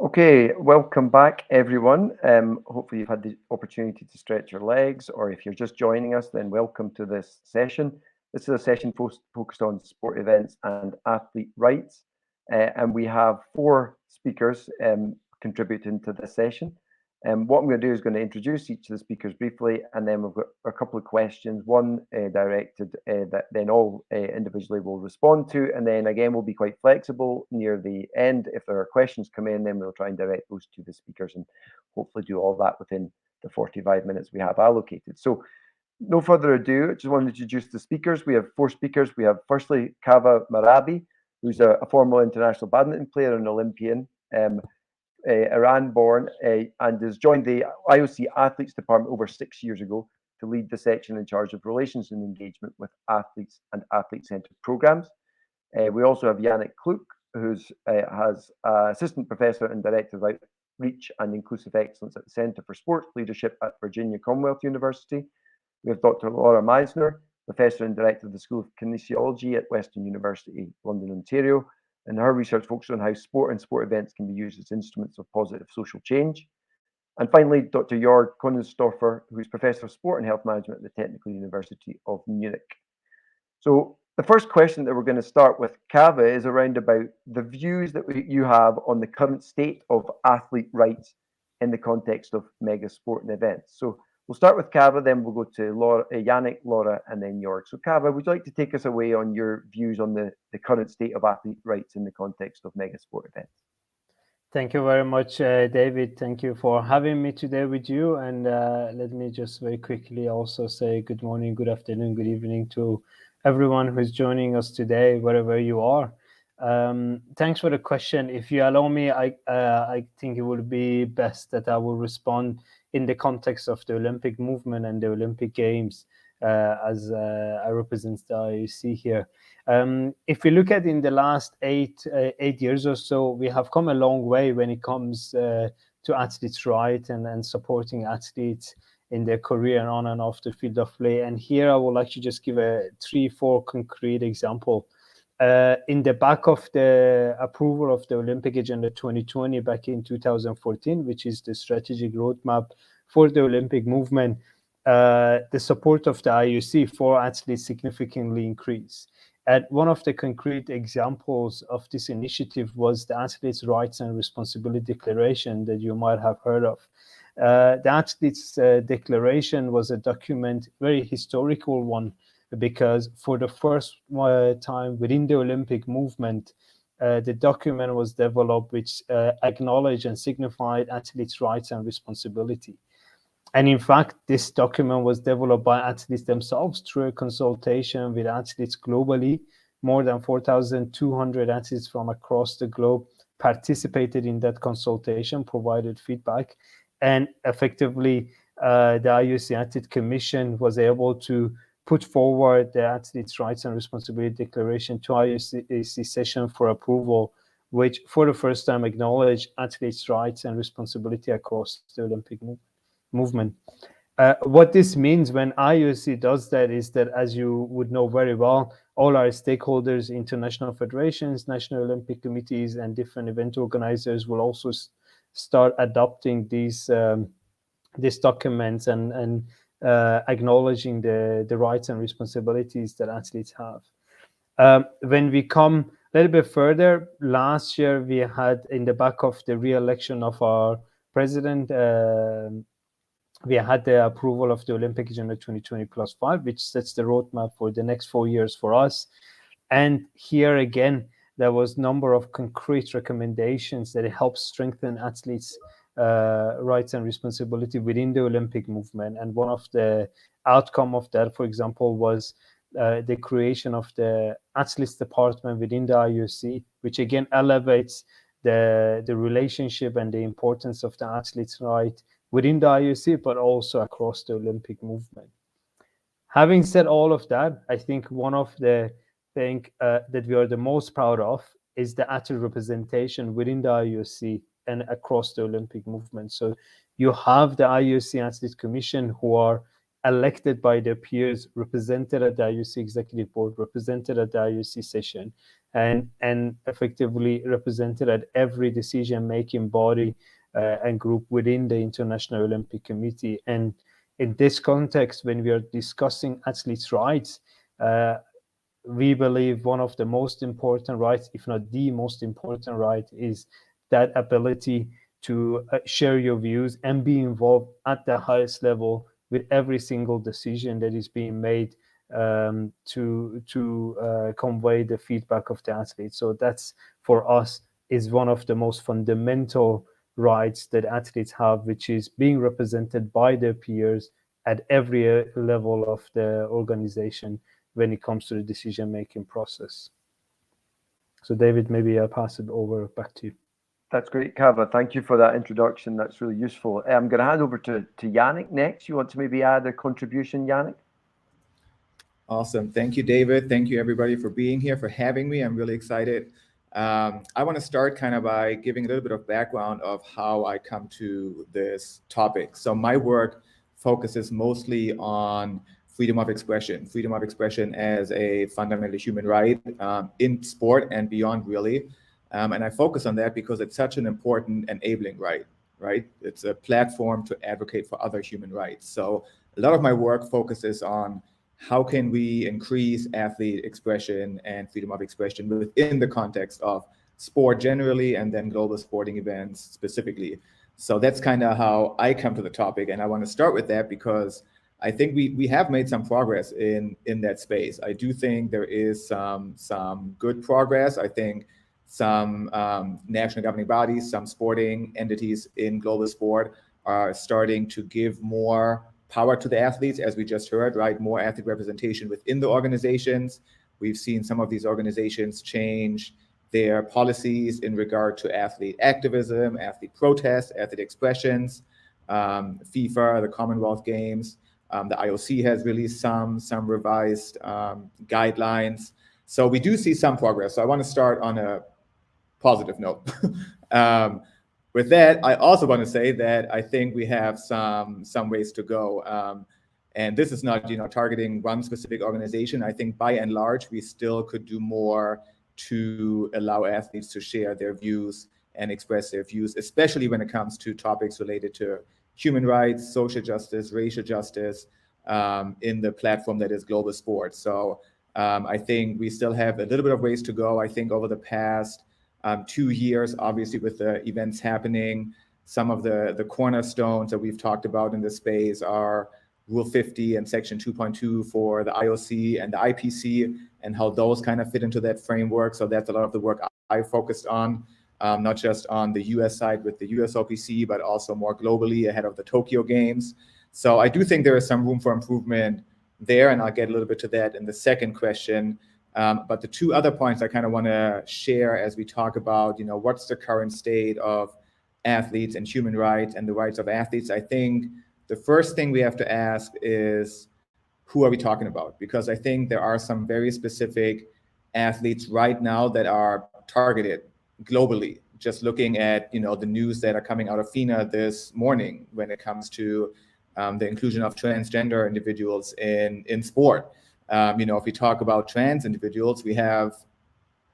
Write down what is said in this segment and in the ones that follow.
Okay, welcome back, everyone. Hopefully you've had the opportunity to stretch your legs, or if you're just joining us, then welcome to this session. This is a session focused on sport events and athlete rights, and we have four speakers contributing to this session. What I'm going to do is going to introduce each of the speakers briefly, and then we've got a couple of questions, one directed that then all individually will respond to, and then again we'll be quite flexible near the end. If there are questions come in, then we'll try and direct those to the speakers and hopefully do all that within the 45 minutes we have allocated. So no further ado, I just want to introduce the speakers. We have four speakers. We have firstly Kaveh Mehrabi, who's a former international badminton player and Olympian. Iran-born, and has joined the IOC Athletes Department over 6 years ago to lead the section in charge of relations and engagement with athletes and athlete-centered programs. We also have Yannick Kluch, who's has assistant professor and director of outreach and inclusive excellence at the Centre for Sports Leadership at Virginia Commonwealth University. We have Dr. Laura Misener, professor and director of the School of Kinesiology at Western University, London, Ontario, and her research focuses on how sport and sport events can be used as instruments of positive social change. And finally, Dr. Joerg Koenigstorfer, who is Professor of Sport and Health Management at the Technical University of Munich. So the first question that we're going to start with, Kaveh, is around about the views that you have on the current state of athlete rights in the context of mega sporting events. So we'll start with Kaveh, then we'll go to Laura, Yannick, Laura, and then Joerg. So Kaveh, would you like to take us away on your views on the current state of athlete rights in the context of mega sport events? Thank you very much, David. Thank you for having me today with you. And let me just very quickly also say good morning, good afternoon, good evening to everyone who's joining us today, wherever you are. Thanks for the question. If you allow me, I think it would be best that I will respond in the context of the Olympic movement and the Olympic Games, as I represent the IOC here. If we look at in the last eight years or so, we have come a long way when it comes to athletes' rights and supporting athletes in their career and on and off the field of play. And here I would like to just give a 3-4 concrete example. In the back of the approval of the Olympic Agenda 2020 back in 2014, which is the strategic roadmap for the Olympic movement, the support of the IOC for athletes significantly increased. And one of the concrete examples of this initiative was the Athletes' Rights and Responsibility Declaration that you might have heard of. The Athletes' Declaration was a document, very historical one, because for the first time within the Olympic movement, the document was developed which acknowledged and signified athletes' rights and responsibility. And in fact, this document was developed by athletes themselves through a consultation with athletes globally. More than 4,200 athletes from across the globe participated in that consultation, provided feedback, and effectively the IOC Athlete Commission was able to put forward the Athletes' Rights and Responsibility Declaration to IOC session for approval, which for the first time acknowledged athletes' rights and responsibility across the Olympic movement. What this means when IOC does that is that, as you would know very well, all our stakeholders, international federations, national Olympic committees, and different event organizers will also start adopting these documents and acknowledging the rights and responsibilities that athletes have. When we come a little bit further, last year we had, in the back of the re-election of our president, we had the approval of the Olympic Agenda 2020+5, which sets the roadmap for the next 4 years for us. And here again, there was a number of concrete recommendations that help strengthen athletes' rights and responsibility within the Olympic movement. And one of the outcome of that, for example, was the creation of the athletes department within the IOC, which again elevates the relationship and the importance of the athletes' right within the IOC, but also across the Olympic movement. Having said all of that, I think one of the things that we are the most proud of is the athlete representation within the IOC and across the Olympic movement. So you have the IOC Athlete Commission who are elected by their peers, represented at the IOC executive board, represented at the IOC session, and effectively represented at every decision-making body and group within the International Olympic Committee. And in this context, when we are discussing athletes' rights, we believe one of the most important rights, if not the most important right, is that ability to share your views and be involved at the highest level with every single decision that is being made to convey the feedback of the athletes. So that's, for us, is one of the most fundamental rights that athletes have, which is being represented by their peers at every level of the organization when it comes to the decision-making process. So David, maybe I'll pass it over back to you. That's great, Kaveh. Thank you for that introduction. That's really useful. I'm going to hand over to Yannick next. You want to maybe add a contribution, Yannick? Awesome. Thank you, David. Thank you, everybody, for being here, for having me. I'm really excited. I want to start kind of by giving a little bit of background of how I come to this topic. So my work focuses mostly on freedom of expression as a fundamental human right in sport and beyond, really. And I focus on that because it's such an important enabling right? It's a platform to advocate for other human rights. So a lot of my work focuses on how can we increase athlete expression and freedom of expression within the context of sport generally, and then global sporting events specifically. So that's kind of how I come to the topic. And I want to start with that because I think we have made some progress in that space. I do think there is some good progress. I think some national governing bodies, some sporting entities in global sport are starting to give more power to the athletes, as we just heard, right? More athlete representation within the organizations. We've seen some of these organizations change their policies in regard to athlete activism, athlete protest, athlete expressions. FIFA, the Commonwealth Games, the IOC has released some revised guidelines. So we do see some progress. So I want to start on a positive note. With that, I also want to say that I think we have some ways to go. And this is not, targeting one specific organization. I think by and large, we still could do more to allow athletes to share their views and express their views, especially when it comes to topics related to human rights, social justice, racial justice, in the platform that is global sports. So I think we still have a little bit of ways to go. I think over the past 2 years, obviously with the events happening, some of the cornerstones that we've talked about in this space are Rule 50 and Section 2.2 for the IOC and the IPC, and how those kind of fit into that framework. So that's a lot of the work I focused on, not just on the US side with the US OPC, but also more globally ahead of the Tokyo Games. So I do think there is some room for improvement there, and I'll get a little bit to that in the second question. But the two other points I kind of want to share as we talk about, what's the current state of athletes and human rights and the rights of athletes. I think the first thing we have to ask is, who are we talking about? Because I think there are some very specific athletes right now that are targeted globally. Just looking at, the news that are coming out of FINA this morning when it comes to the inclusion of transgender individuals in sport. If we talk about trans individuals, we have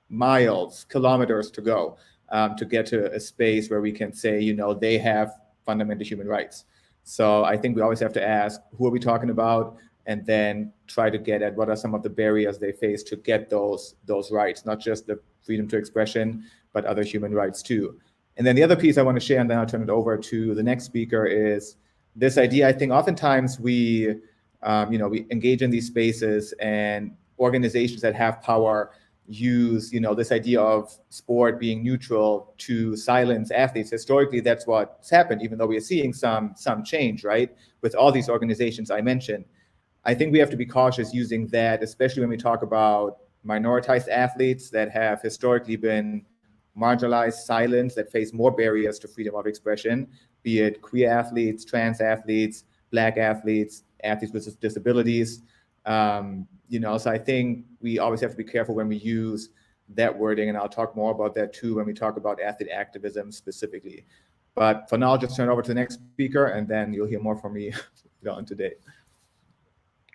miles, kilometers to go to get to a space where we can say, they have fundamental human rights. So I think we always have to ask, who are we talking about? And then try to get at what are some of the barriers they face to get those rights, not just the freedom to expression, but other human rights too. And then the other piece I want to share, and then I'll turn it over to the next speaker, is this idea. I think oftentimes we engage in these spaces, and organizations that have power use, this idea of sport being neutral to silence athletes. Historically, that's what's happened, even though we are seeing some change, right? With all these organizations I mentioned. I think we have to be cautious using that, especially when we talk about minoritized athletes that have historically been marginalized, silenced, that face more barriers to freedom of expression, be it queer athletes, trans athletes, Black athletes, athletes with disabilities. So I think we always have to be careful when we use that wording, and I'll talk more about that too when we talk about athlete activism specifically. But for now, I'll just turn it over to the next speaker, and then you'll hear more from me on today.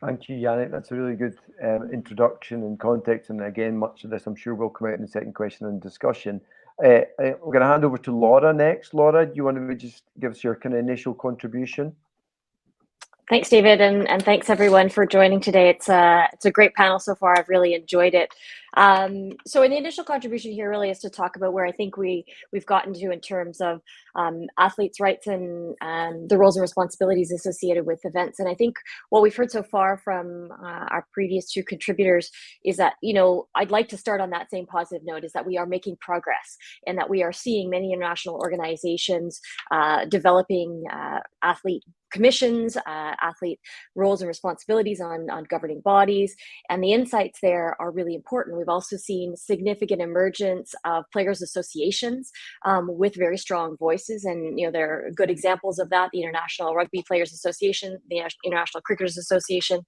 Thank you, Yannick. That's a really good introduction and context. And again, much of this, I'm sure, will come out in the second question and discussion. We're going to hand over to Laura next. Laura, do you want to just give us your kind of initial contribution? Thanks, David, and thanks everyone for joining today. It's a great panel so far. I've really enjoyed it. So an initial contribution here really is to talk about where I think we've gotten to in terms of athletes' rights and the roles and responsibilities associated with events. And I think what we've heard so far from our previous two contributors is that, you know, I'd like to start on that same positive note, is that we are making progress and that we are seeing many international organizations developing athlete commissions, athlete roles and responsibilities on governing bodies, and the insights there are really important. We've also seen significant emergence of players' associations with very strong voices, and you know there are good examples of that. The International Rugby Players Association, the International Cricketers Association.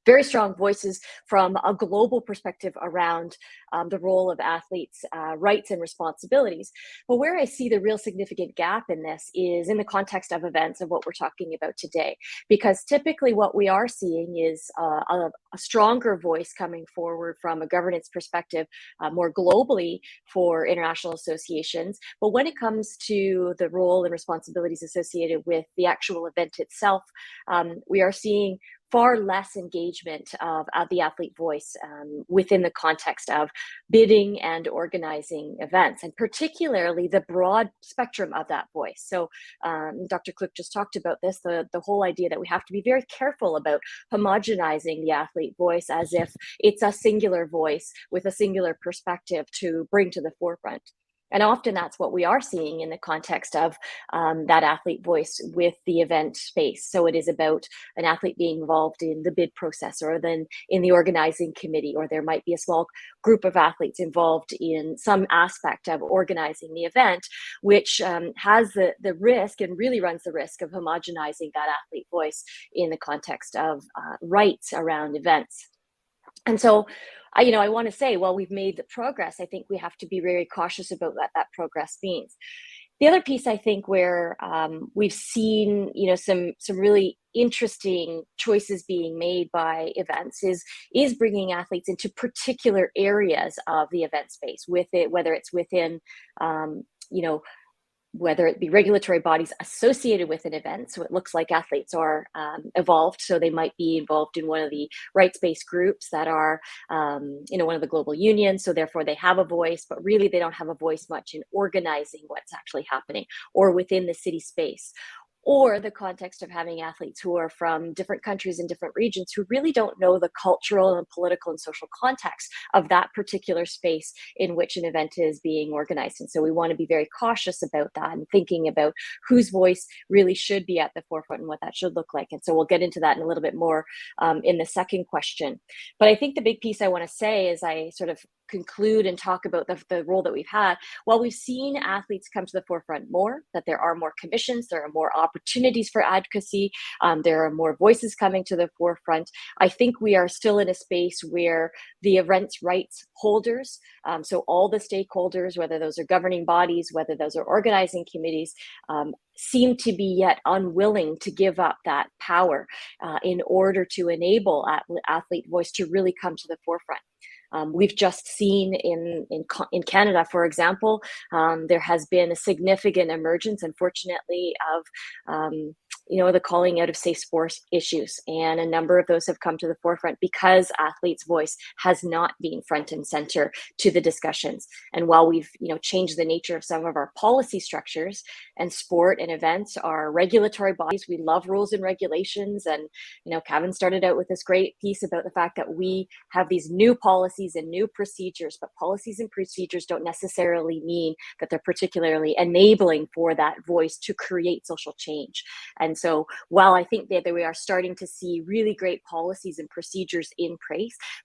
Very strong voices from a global perspective around the role of athletes' rights and responsibilities. But where I see the real significant gap in this is in the context of events of what we're talking about today. Because typically what we are seeing is a stronger voice coming forward from a governance perspective more globally for international associations. But when it comes to the role and responsibilities associated with the actual event itself, we are seeing far less engagement of the athlete voice within the context of bidding and organizing events, and particularly the broad spectrum of that voice. So Dr. Kluch just talked about this, the whole idea that we have to be very careful about homogenizing the athlete voice as if it's a singular voice with a singular perspective to bring to the forefront. And often that's what we are seeing in the context of that athlete voice with the event space. So it is about an athlete being involved in the bid process, or then in the organizing committee, or there might be a small group of athletes involved in some aspect of organizing the event, which has the risk and really runs the risk of homogenizing that athlete voice in the context of rights around events. And so, I want to say, while we've made the progress, I think we have to be very cautious about what that progress means. The other piece, I think, where we've seen, some really interesting choices being made by events is bringing athletes into particular areas of the event space, with it, whether it's within, whether it be regulatory bodies associated with an event. So it looks like athletes are evolved. So they might be involved in one of the rights-based groups that are, one of the global unions. So therefore they have a voice, but really they don't have a voice much in organizing what's actually happening, or within the city space. Or the context of having athletes who are from different countries and different regions who really don't know the cultural and political and social context of that particular space in which an event is being organized. And so we want to be very cautious about that and thinking about whose voice really should be at the forefront and what that should look like. And so we'll get into that in a little bit more in the second question. But I think the big piece I want to say as I sort of conclude and talk about the role that we've had, while we've seen athletes come to the forefront more, that there are more commissions, there are more opportunities for advocacy, there are more voices coming to the forefront, I think we are still in a space where the events rights holders, so all the stakeholders, whether those are governing bodies, whether those are organizing committees, seem to be yet unwilling to give up that power in order to enable athlete voice to really come to the forefront. We've just seen in Canada, for example, there has been a significant emergence, unfortunately, of the calling out of safe sports issues. And a number of those have come to the forefront because athletes' voice has not been front and center to the discussions. And while we've, changed the nature of some of our policy structures, and sport and events are regulatory bodies, we love rules and regulations. And, Kaveh started out with this great piece about the fact that we have these new policies and new procedures, but policies and procedures don't necessarily mean that they're particularly enabling for that voice to create social change. And so while I think that we are starting to see really great policies and procedures in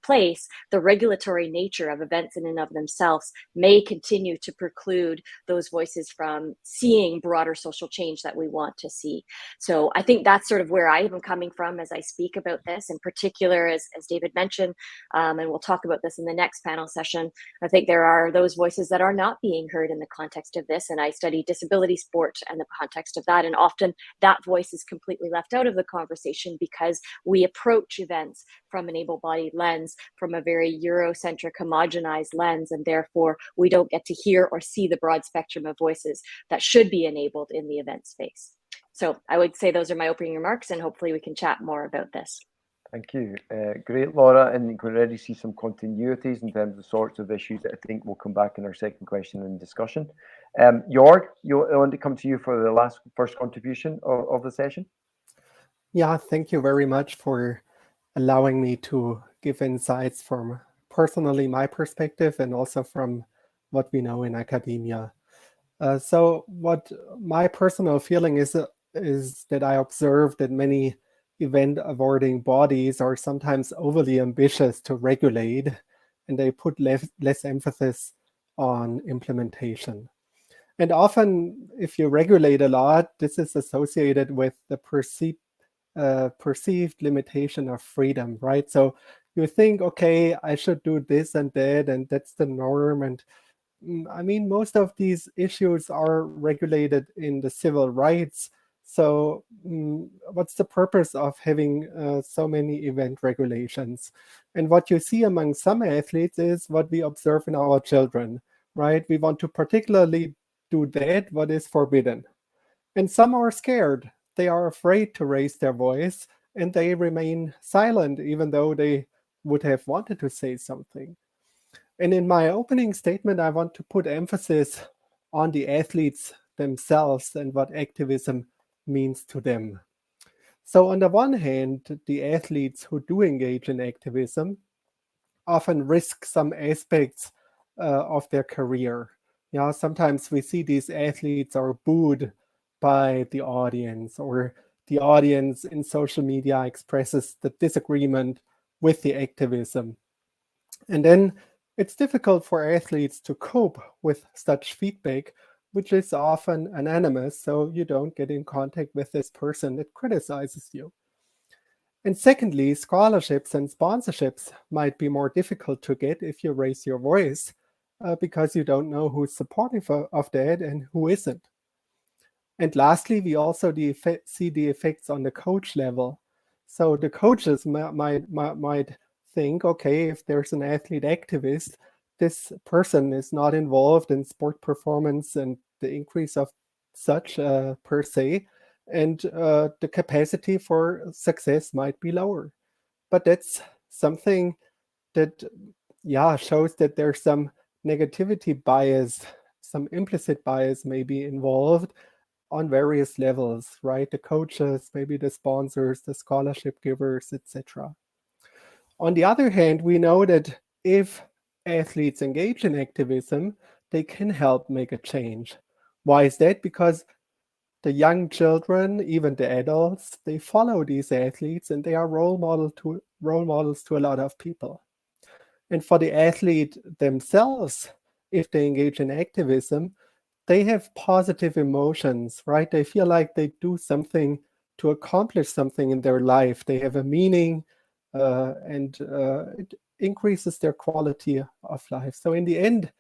place, the regulatory nature of events in and of themselves may continue to preclude those voices from seeing broader social change that we want to see. So I think that's sort of where I am coming from as I speak about this, in particular, as David mentioned, and we'll talk about this in the next panel session. I think there are those voices that are not being heard in the context of this, and I study disability sport and the context of that, and often that voice voice is completely left out of the conversation because we approach events from an able-bodied lens, from a very Eurocentric, homogenized lens, and therefore we don't get to hear or see the broad spectrum of voices that should be enabled in the event space. So I would say those are my opening remarks, and hopefully we can chat more about this. Thank you. Great, Laura. And you can already see some continuities in terms of sorts of issues that I think will come back in our second question and discussion. Joerg, I want to come to you for the first contribution of the session. Yeah, thank you very much for allowing me to give insights from personally my perspective and also from what we know in academia. So what my personal feeling is that I observe that many event-avoiding bodies are sometimes overly ambitious to regulate, and they put less emphasis on implementation. And often, if you regulate a lot, this is associated with the perceived limitation of freedom, right? So you think, okay, I should do this and that, and that's the norm. And I mean, most of these issues are regulated in the civil rights. So what's the purpose of having so many event regulations? And what you see among some athletes is what we observe in our children, right? We want to particularly do that what is forbidden. And some are scared. They are afraid to raise their voice, and they remain silent even though they would have wanted to say something. And in my opening statement, I want to put emphasis on the athletes themselves and what activism means to them. So on the one hand, the athletes who do engage in activism often risk some aspects of their career. Yeah, sometimes we see these athletes are booed by the audience, or the audience in social media expresses the disagreement with the activism. And then it's difficult for athletes to cope with such feedback, which is often anonymous, so you don't get in contact with this person that criticizes you. And secondly, scholarships and sponsorships might be more difficult to get if you raise your voice, because you don't know who's supportive of that and who isn't. And lastly, we also see the effects on the coach level. So the coaches might think, okay, if there's an athlete activist, this person is not involved in sport performance and the increase of such per se, and the capacity for success might be lower. But that's something that, yeah, shows that there's some negativity bias, some implicit bias may be involved on various levels, right? The coaches, maybe the sponsors, the scholarship givers, etc. On the other hand, we know that if athletes engage in activism, they can help make a change. Why is that? Because the young children, even the adults, they follow these athletes and they are role models to a lot of people. And for the athlete themselves, if they engage in activism, they have positive emotions, right? They feel like they do something to accomplish something in their life. They have a meaning, and it increases their quality of life. So in the end,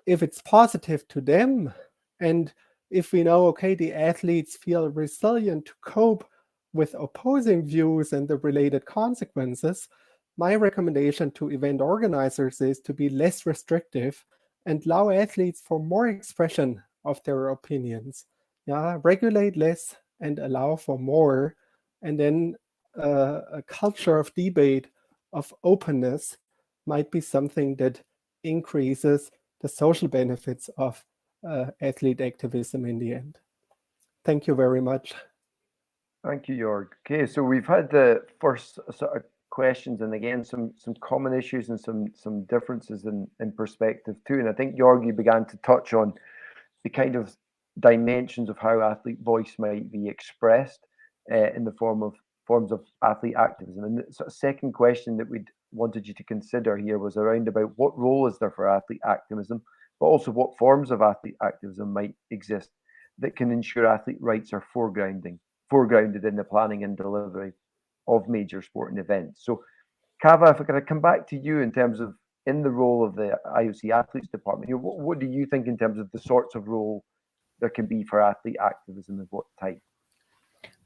if it's positive to them, and if we know, okay, the athletes feel resilient to cope with opposing views and the related consequences, my recommendation to event organizers is to be less restrictive and allow athletes for more expression of their opinions. Yeah, regulate less and allow for more, and then a culture of debate, of openness, might be something that increases the social benefits of athlete activism in the end. Thank you very much. Thank you, Joerg. Okay, so we've had the first sort of questions, and again, some common issues and some differences in perspective too. And I think, Joerg, you began to touch on the kind of dimensions of how athlete voice might be expressed in the forms of athlete activism. And the sort of second question that we'd wanted you to consider here was around about what role is there for athlete activism, but also what forms of athlete activism might exist that can ensure athlete rights are foregrounded in the planning and delivery of major sporting events. So, Kaveh, if I could come back to you in terms of in the role of the IOC Athletes Department here, what do you think in terms of the sorts of role there can be for athlete activism and what type?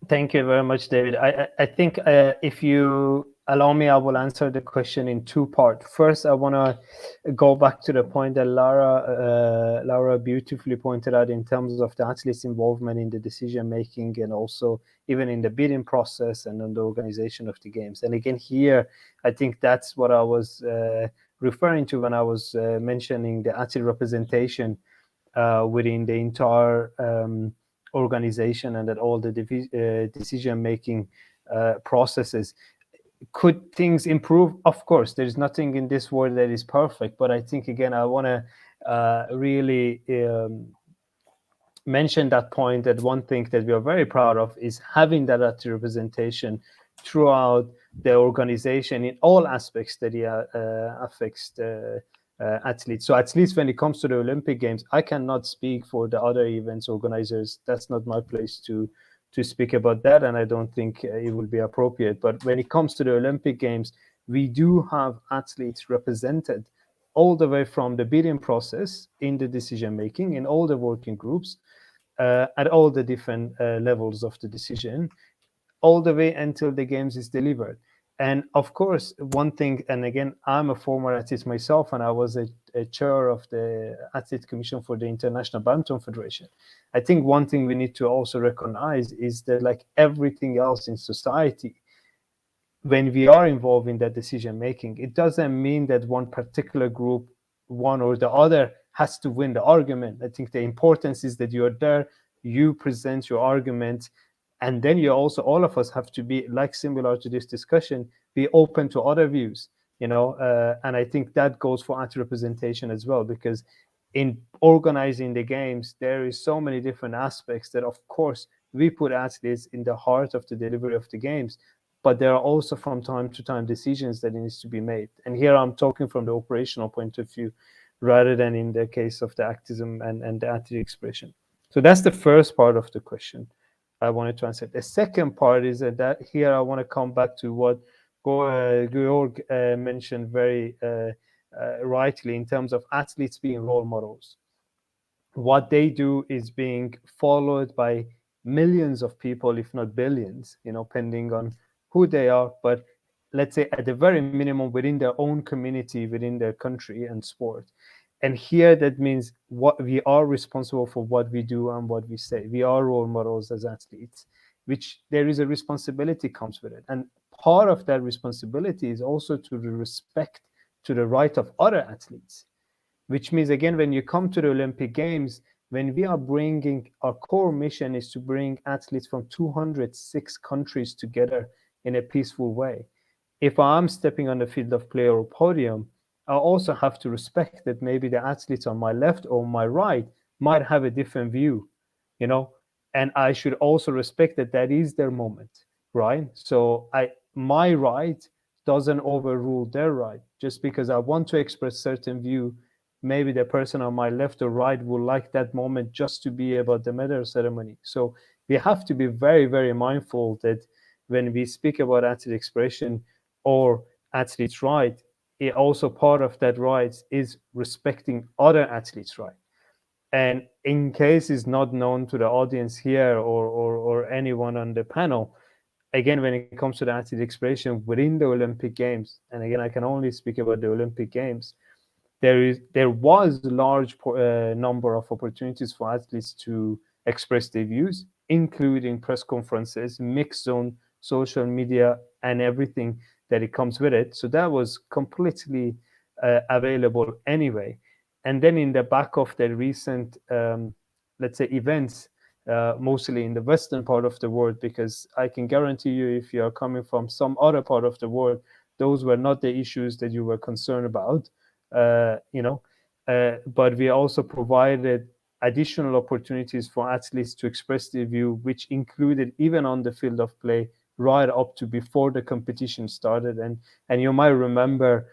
Thank you very much, David. I think if you allow me, I will answer the question in two parts. First, I want to go back to the point that Laura beautifully pointed out in terms of the athletes' involvement in the decision making, and also even in the bidding process and in the organization of the games. And again, here, I think that's what I was referring to when I was mentioning the athlete representation within the entire organization, and that all the decision-making processes. Could things improve? Of course, there's nothing in this world that is perfect, but I think, again, I want to really mention that point, that one thing that we are very proud of is having that representation throughout the organization in all aspects that affects the athletes. So at least when it comes to the Olympic Games, I cannot speak for the other events organizers. That's not my place to speak about that, and I don't think it will be appropriate. But when it comes to the Olympic Games, we do have athletes represented all the way from the bidding process in the decision making, in all the working groups, at all the different levels of the decision, all the way until the games is delivered. And of course, one thing, and again, I'm a former athlete myself, and I was a chair of the Athlete Commission for the International Badminton Federation. I think one thing we need to also recognize is that, like everything else in society, when we are involved in that decision making, it doesn't mean that one particular group, one or the other, has to win the argument. I think the importance is that you're there, you present your argument, and then you also, all of us have to be, like similar to this discussion, be open to other views, and I think that goes for anti-representation as well, because in organizing the games, there is so many different aspects that, of course, we put athletes in the heart of the delivery of the games, but there are also from time to time decisions that needs to be made. And here I'm talking from the operational point of view, rather than in the case of the activism and the athlete expression. So that's the first part of the question I wanted to answer. The second part is that here I want to come back to what Joerg mentioned very rightly in terms of athletes being role models. What they do is being followed by millions of people, if not billions, depending on who they are, but let's say at the very minimum within their own community, within their country and sport. And here that means what we are responsible for what we do and what we say. We are role models as athletes, which there is a responsibility comes with it. And part of that responsibility is also to the respect to the right of other athletes, which means, again, when you come to the Olympic Games, when we are bringing, our core mission is to bring athletes from 206 countries together in a peaceful way. If I'm stepping on the field of play or podium, I also have to respect that maybe the athletes on my left or my right might have a different view, and I should also respect that that is their moment, right? So my right doesn't overrule their right. Just because I want to express certain view, maybe the person on my left or right will like that moment just to be about the medal ceremony. So we have to be very, very mindful that when we speak about athlete expression or athletes' right, also part of that right is respecting other athletes' right. And in case it's not known to the audience here or anyone on the panel, again, when it comes to the athlete expression within the Olympic Games, and again, I can only speak about the Olympic Games, there was a large number of opportunities for athletes to express their views, including press conferences, mixed zone, social media, and everything that it comes with it. So that was completely available anyway. And then in the back of the recent, let's say, events, mostly in the Western part of the world, because I can guarantee you, if you are coming from some other part of the world, those were not the issues that you were concerned about. But we also provided additional opportunities for athletes to express their view, which included even on the field of play right up to before the competition started. And you might remember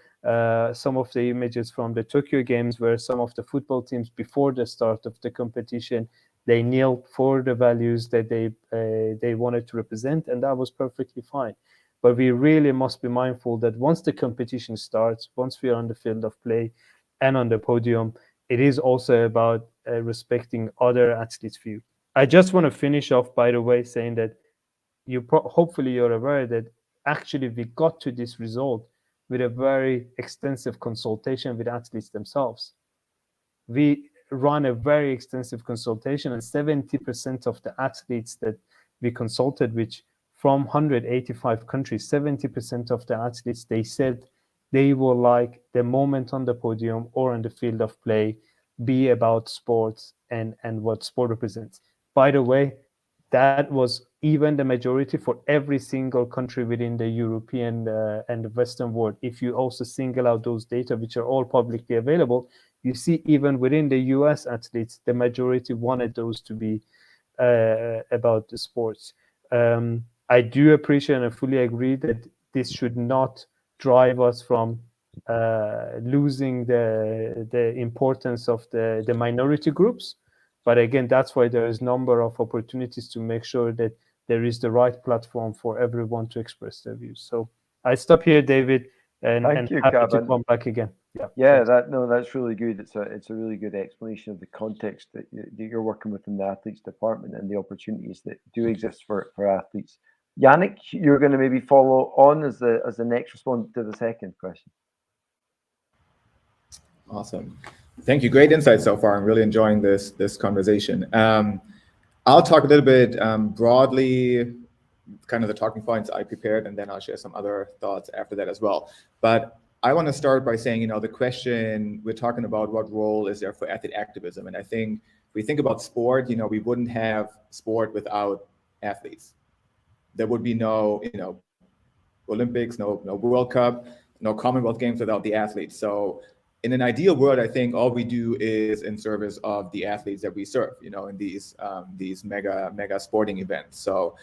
some of the images from the Tokyo Games, where some of the football teams, before the start of the competition, they knelt for the values that they wanted to represent, and that was perfectly fine. But we really must be mindful that once the competition starts, once we are on the field of play and on the podium, it is also about respecting other athletes' view. I just want to finish off, by the way, saying that hopefully you're aware that actually we got to this result with a very extensive consultation with athletes themselves. We run a very extensive consultation, and 70% of the athletes that we consulted with from 185 countries, 70% of the athletes, they said they will like the moment on the podium or on the field of play be about sports and what sport represents. By the way, that was even the majority for every single country within the European and the Western world. If you also single out those data, which are all publicly available, you see even within the US athletes, the majority wanted those to be about the sports. I do appreciate and I fully agree that this should not drive us from losing the importance of the minority groups. But again, that's why there is a number of opportunities to make sure that there is the right platform for everyone to express their views. So I stop here, David, and Thank you, happy to Kaveh. come back again. Yeah, that's really good. It's a really good explanation of the context that you're working with in the athletes department and the opportunities that do exist for athletes. Yannick, you're going to maybe follow on as the next respondent to the second question. Awesome. Thank you. Great insight so far. I'm really enjoying this conversation. I'll talk a little bit broadly, kind of the talking points I prepared, and then I'll share some other thoughts after that as well. But I want to start by saying, the question we're talking about, what role is there for athlete activism? And I think if we think about sport, we wouldn't have sport without athletes. There would be no, Olympics, no World Cup, no Commonwealth Games without the athletes. So in an ideal world, I think all we do is in service of the athletes that we serve, in these mega sporting events. So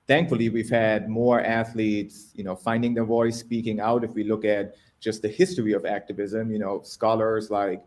thankfully, we've had more athletes, finding their voice, speaking out. If we look at just the history of activism, scholars like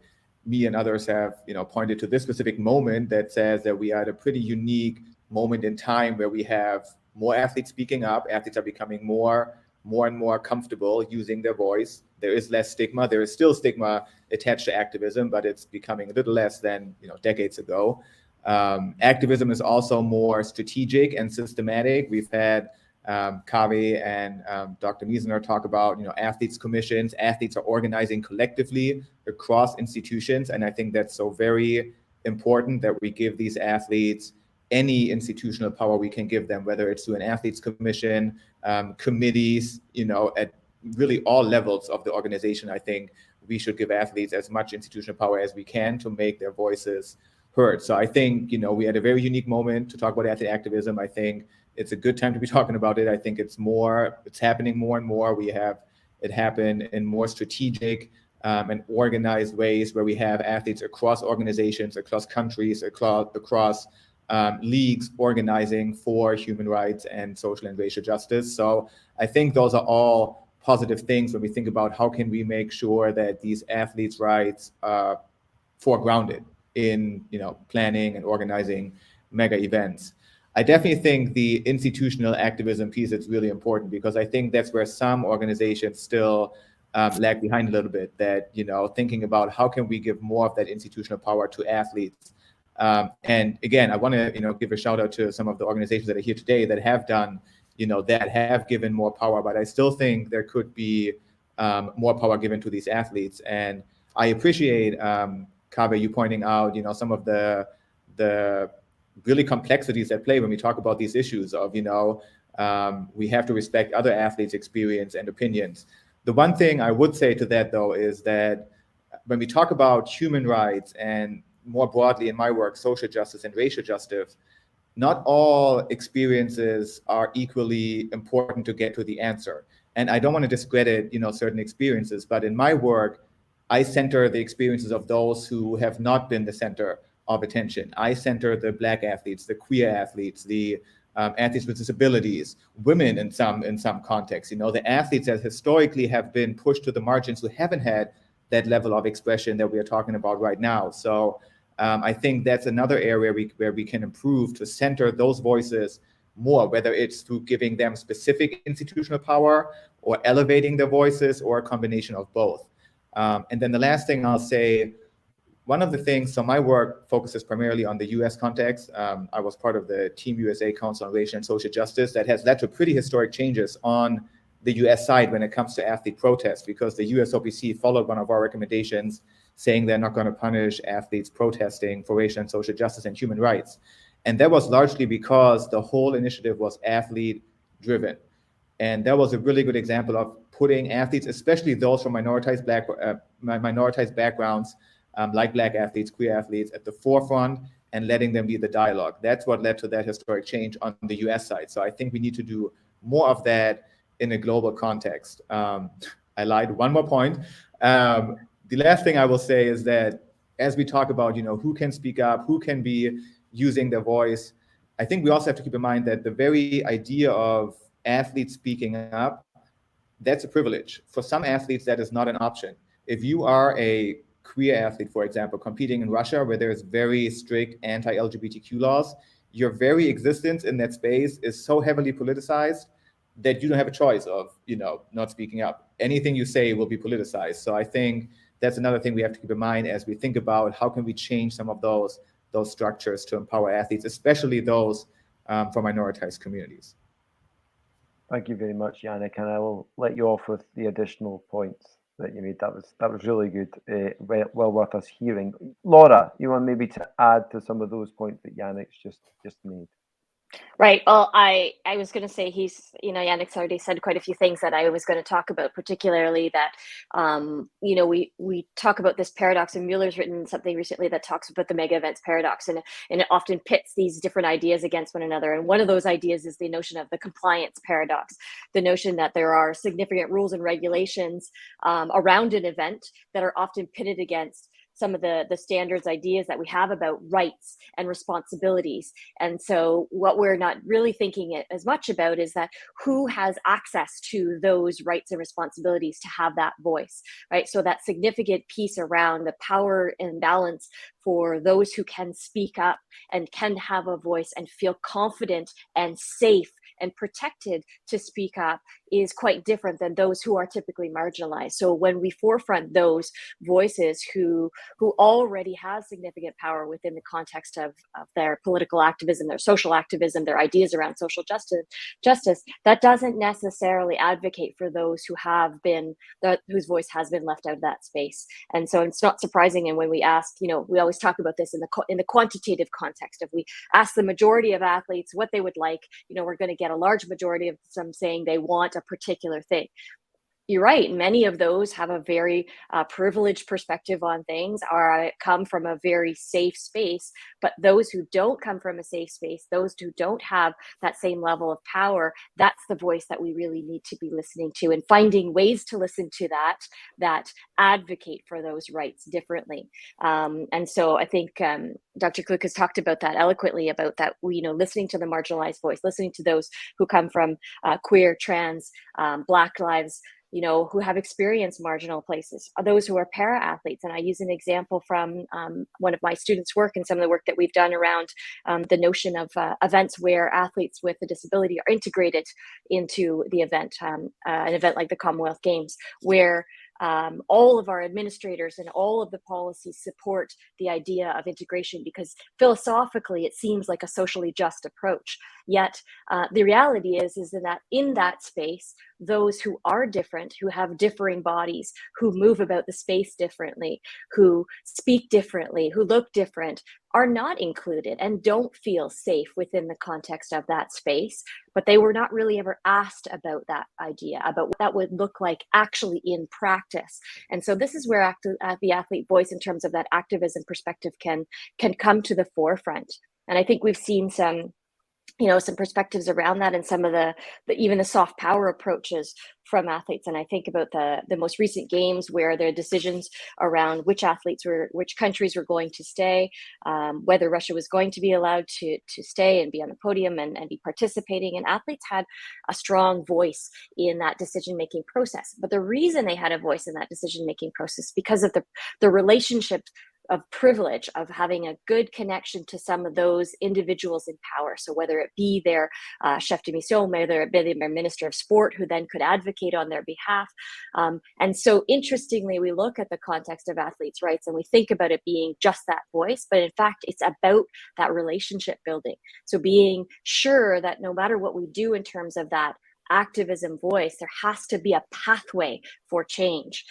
me and others have, pointed to this specific moment that says that we are at a pretty unique moment in time where we have more athletes speaking up. Athletes are becoming more and more comfortable using their voice. There is less stigma. There is still stigma attached to activism, but it's becoming a little less than decades ago. Activism is also more strategic and systematic. We've had Kaveh and Dr. Misener talk about athletes commissions. Athletes are organizing collectively across institutions, and I think that's so very important that we give these athletes any institutional power we can give them, whether it's to an athletes commission, committees, at really all levels of the organization. I think we should give athletes as much institutional power as we can to make their voices heard. So I think, we had a very unique moment to talk about athlete activism. I think it's a good time to be talking about it. I think it's happening more and more. We have it happen in more strategic and organized ways where we have athletes across organizations, across countries, across leagues organizing for human rights and social and racial justice. So I think those are all positive things when we think about how can we make sure that these athletes' rights are foregrounded in planning and organizing mega events. I definitely think the institutional activism piece is really important, because I think that's where some organizations still lag behind a little bit, that thinking about how can we give more of that institutional power to athletes. And again, I want to give a shout out to some of the organizations that are here today that have done that have given more power, but I still think there could be more power given to these athletes. And I appreciate Kaveh, you pointing out some of the really complexities at play when we talk about these issues of we have to respect other athletes' experience and opinions. The one thing I would say to that, though, is that when we talk about human rights and more broadly in my work, social justice and racial justice, not all experiences are equally important to get to the answer. And I don't want to discredit, certain experiences, but in my work, I center the experiences of those who have not been the center of attention. I center the Black athletes, the queer athletes, the athletes with disabilities, women in some contexts, the athletes that historically have been pushed to the margins, who haven't had that level of expression that we are talking about right now. So I think that's another area where we can improve to center those voices more, whether it's through giving them specific institutional power or elevating their voices, or a combination of both. And then the last thing I'll say, one of the things, so my work focuses primarily on the US context. I was part of the Team USA Council on Racial and Social Justice that has led to pretty historic changes on the US side when it comes to athlete protests, because the USOPC followed one of our recommendations saying they're not going to punish athletes protesting for racial and social justice and human rights. And that was largely because the whole initiative was athlete driven. And that was a really good example of putting athletes, especially those from minoritized backgrounds, like Black athletes, queer athletes, at the forefront and letting them lead the dialogue. That's what led to that historic change on the US side. So I think we need to do more of that in a global context. I lied, one more point. The last thing I will say is that as we talk about, who can speak up, who can be using their voice, I think we also have to keep in mind that the very idea of athletes speaking up, that's a privilege. For some athletes, that is not an option. If you are a queer athlete, for example, competing in Russia, where there's very strict anti-LGBTQ laws, your very existence in that space is so heavily politicized that you don't have a choice of, not speaking up. Anything you say will be politicized. So I think that's another thing we have to keep in mind as we think about how can we change some of those structures to empower athletes, especially those from minoritized communities. Thank you very much, Yannick, and I will let you off with the additional points that you made. That was really good, well worth us hearing. Laura, you want maybe to add to some of those points that Yannick's just made? Right. Well, I was going to say Yannick's already said quite a few things that I was going to talk about, particularly that, we talk about this paradox, and Mueller's written something recently that talks about the mega events paradox, and it often pits these different ideas against one another. And one of those ideas is the notion of the compliance paradox, the notion that there are significant rules and regulations around an event that are often pitted against some of the standards ideas that we have about rights and responsibilities. And so what we're not really thinking as much about is that who has access to those rights and responsibilities to have that voice, right? So that significant piece around the power imbalance for those who can speak up and can have a voice and feel confident and safe and protected to speak up is quite different than those who are typically marginalized. So when we forefront those voices who already have significant power within the context of their political activism, their social activism, their ideas around social justice, that doesn't necessarily advocate for those whose voice has been left out of that space. And so it's not surprising. And when we ask, we always talk about this in the quantitative context. If we ask the majority of athletes what they would like, we're going to get a large majority of them saying they want a particular thing. You're right. Many of those have a very privileged perspective on things, come from a very safe space. But those who don't come from a safe space, those who don't have that same level of power, that's the voice that we really need to be listening to, and finding ways to listen to that advocate for those rights differently. And so I think Dr. Kluch has talked about that eloquently, about that, listening to the marginalized voice, listening to those who come from queer, trans, Black lives, who have experienced marginal places, those who are para-athletes. And I use an example from one of my students' work and some of the work that we've done around the notion of events where athletes with a disability are integrated into the event, an event like the Commonwealth Games, where all of our administrators and all of the policies support the idea of integration, because philosophically it seems like a socially just approach. Yet the reality is that in that space, those who are different, who have differing bodies, who move about the space differently, who speak differently, who look different, are not included and don't feel safe within the context of that space. But they were not really ever asked about that idea, about what that would look like actually in practice. And so this is where the athlete voice, in terms of that activism perspective, can come to the forefront. And I think we've seen some perspectives around that, and some of the even the soft power approaches from athletes. And I think about the most recent games, where there are decisions around which countries were going to stay, whether Russia was going to be allowed to stay and be on the podium and be participating. And athletes had a strong voice in that decision-making process. But the reason they had a voice in that decision-making process, because of the relationship privilege of having a good connection to some of those individuals in power. So whether it be their chef de mission, whether it be their minister of sport, who then could advocate on their behalf. And so interestingly, we look at the context of athletes' rights and we think about it being just that voice, but in fact, it's about that relationship building. So being sure that no matter what we do in terms of that activism voice, there has to be a pathway for change.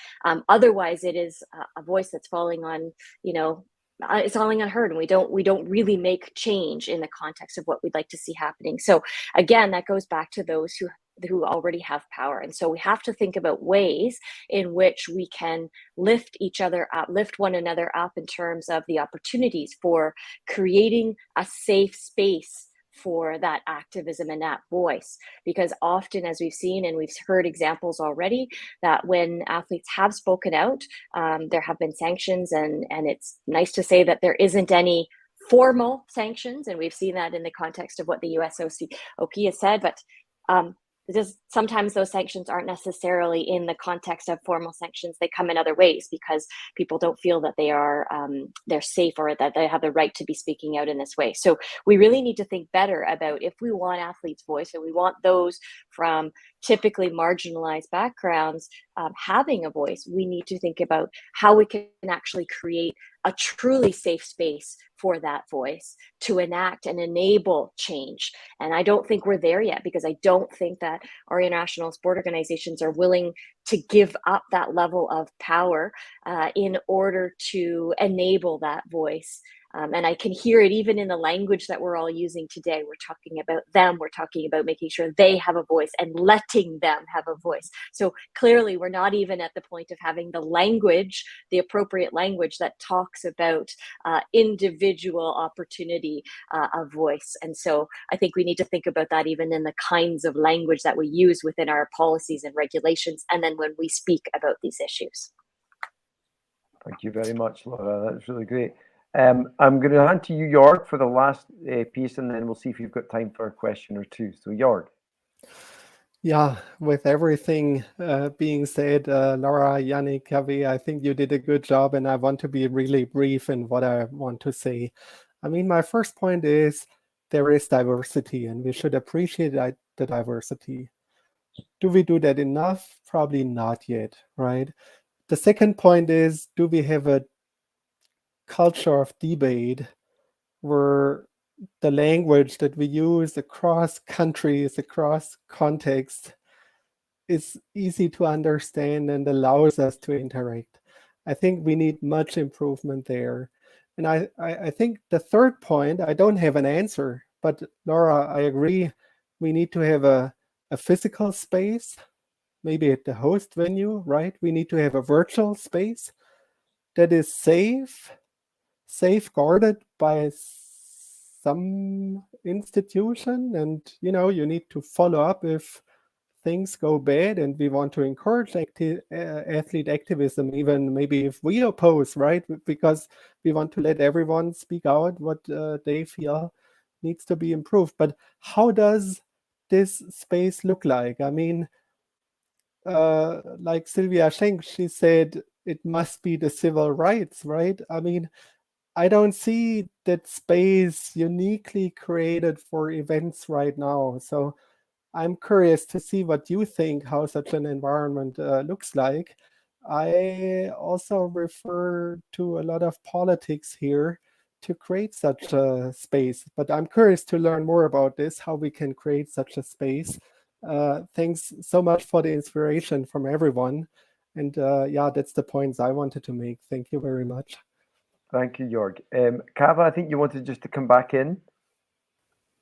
Otherwise, it is a voice that's falling on, it's falling unheard, and we don't really make change in the context of what we'd like to see happening. So again, that goes back to those who already have power. And so we have to think about ways in which we can lift each other up, lift one another up in terms of the opportunities for creating a safe space for that activism and that voice. Because often, as we've seen and we've heard examples already, that when athletes have spoken out, there have been sanctions, and it's nice to say that there isn't any formal sanctions, and we've seen that in the context of what the USOP has said, but sometimes those sanctions aren't necessarily in the context of formal sanctions. They come in other ways because people don't feel that they're safe, or that they have the right to be speaking out in this way. So we really need to think better about, if we want athletes' voice, and we want those from typically marginalized backgrounds having a voice, we need to think about how we can actually create a truly safe space for that voice to enact and enable change. And I don't think we're there yet, because I don't think that our international sport organizations are willing to give up that level of power in order to enable that voice. And I can hear it even in the language that we're all using today. We're talking about them, we're talking about making sure they have a voice and letting them have a voice. So clearly we're not even at the point of having the language, the appropriate language that talks about individual opportunity of voice. And so I think we need to think about that even in the kinds of language that we use within our policies and regulations, and then when we speak about these issues. Thank you very much, Laura. That's really great. I'm going to hand to you, Joerg, for the last piece, and then we'll see if you've got time for a question or two. So, Joerg. Yeah, with everything being said, Laura, Yannick, Kaveh, I think you did a good job, and I want to be really brief in what I want to say. I mean, my first point is there is diversity, and we should appreciate the diversity. Do we do that enough? Probably not yet, right? The second point is, do we have a culture of debate where the language that we use across countries, across contexts, is easy to understand and allows us to interact? I think we need much improvement there. And I think the third point, I don't have an answer, but Laura, I agree, we need to have a physical space, maybe at the host venue, right? We need to have a virtual space that is safeguarded by some institution, and you need to follow up if things go bad, and we want to encourage athlete activism, even maybe if we oppose, right? Because we want to let everyone speak out what they feel needs to be improved. But how does this space look like? I mean, like Sylvia Schenk, she said it must be the civil rights, right? I mean, I don't see that space uniquely created for events right now. So I'm curious to see what you think, how such an environment looks like. I also refer to a lot of politics here to create such a space, but I'm curious to learn more about this, how we can create such a space. Thanks so much for the inspiration from everyone. And yeah, that's the points I wanted to make. Thank you very much. Thank you, Joerg. Kaveh, I think you wanted just to come back in.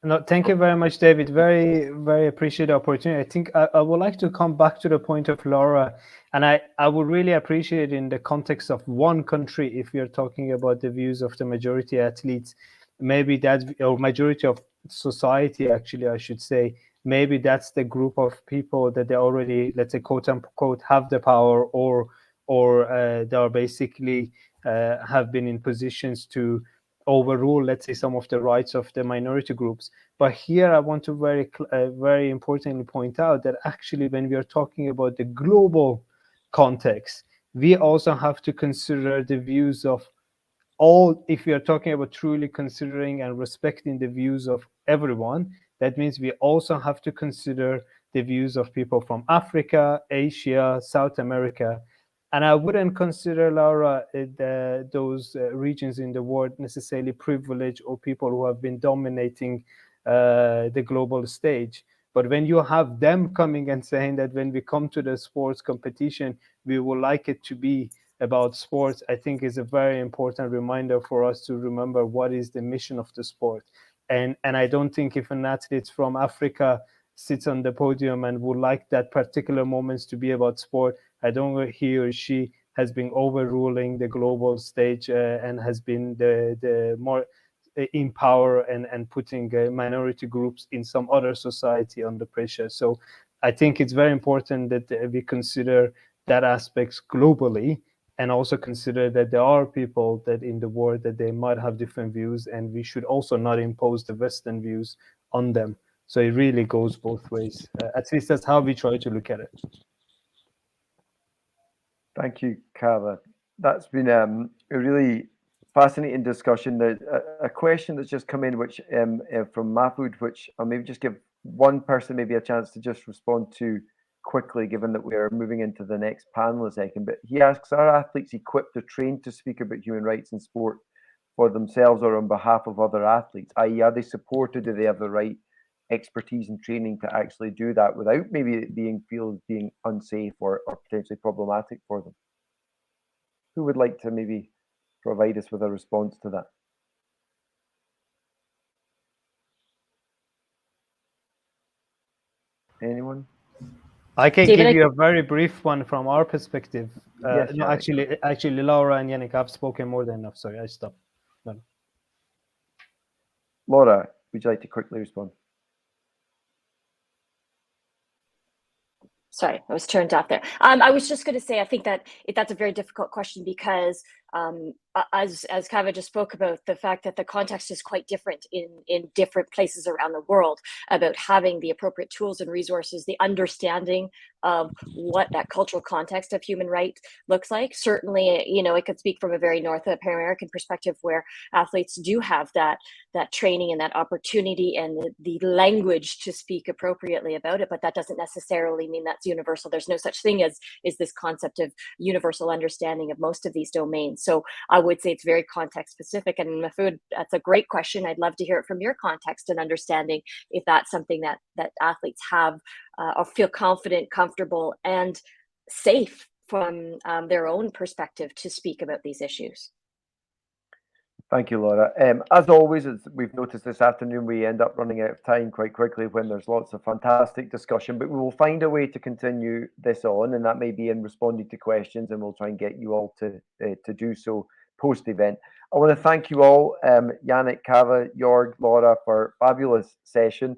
No, thank you very much, David. Very, very appreciate the opportunity. I think I would like to come back to the point of Laura, and I would really appreciate in the context of one country, if you're talking about the views of the majority athletes, maybe that, or majority of society, actually, I should say, maybe that's the group of people that they already, let's say, quote unquote, have the power, or they are basically have been in positions to overrule, let's say, some of the rights of the minority groups. But here I want to very importantly point out that actually when we are talking about the global context, we also have to consider the views of all, if we are talking about truly considering and respecting the views of everyone, that means we also have to consider the views of people from Africa, Asia, South America. And I wouldn't consider, Laura, those regions in the world necessarily privileged or people who have been dominating the global stage. But when you have them coming and saying that when we come to the sports competition, we would like it to be about sports, I think is a very important reminder for us to remember what is the mission of the sport. And I don't think if an athlete from Africa sits on the podium and would like that particular moments to be about sport, I don't know he or she has been overruling the global stage and has been the more in power and putting minority groups in some other society under pressure. So I think it's very important that we consider that aspects globally, and also consider that there are people that in the world that they might have different views, and we should also not impose the Western views on them. So it really goes both ways. At least that's how we try to look at it. Thank you, Kaveh. That's been a really fascinating discussion. A question that's just come in, which from Mahfoud, which I'll maybe just give one person maybe a chance to just respond to quickly, given that we are moving into the next panel in a second. But he asks, are athletes equipped or trained to speak about human rights in sport for themselves or on behalf of other athletes? I.e., are they supported? Do they have the right expertise and training to actually do that without maybe being unsafe or potentially problematic for them? Who would like to maybe provide us with a response to that? Anyone? I can David, give you a very brief one from our perspective. Yes, No, Yannick. actually, Laura and Yannick have spoken more than enough. Sorry, I stopped. No. Laura, would you like to quickly respond? Sorry, I was turned off there. I was just going to say, I think that that's a very difficult question because as Kaveh just spoke about, the fact that the context is quite different in different places around the world about having the appropriate tools and resources, the understanding of what that cultural context of human rights looks like. Certainly, you know, I could speak from a very North American perspective where athletes do have that training and that opportunity and the language to speak appropriately about it, but that doesn't necessarily mean that's universal. There's no such thing as this concept of universal understanding of most of these domains. So I would say it's very context specific. And Mahfoud, that's a great question. I'd love to hear it from your context and understanding if that's something that athletes have or feel confident, comfortable, and safe from their own perspective to speak about these issues. Thank you, Laura. As always, as we've noticed this afternoon, we end up running out of time quite quickly when there's lots of fantastic discussion, but we will find a way to continue this on, and that may be in responding to questions, and we'll try and get you all to do so post-event. I want to thank you all, Yannick, Kaveh, Joerg, Laura, for a fabulous session.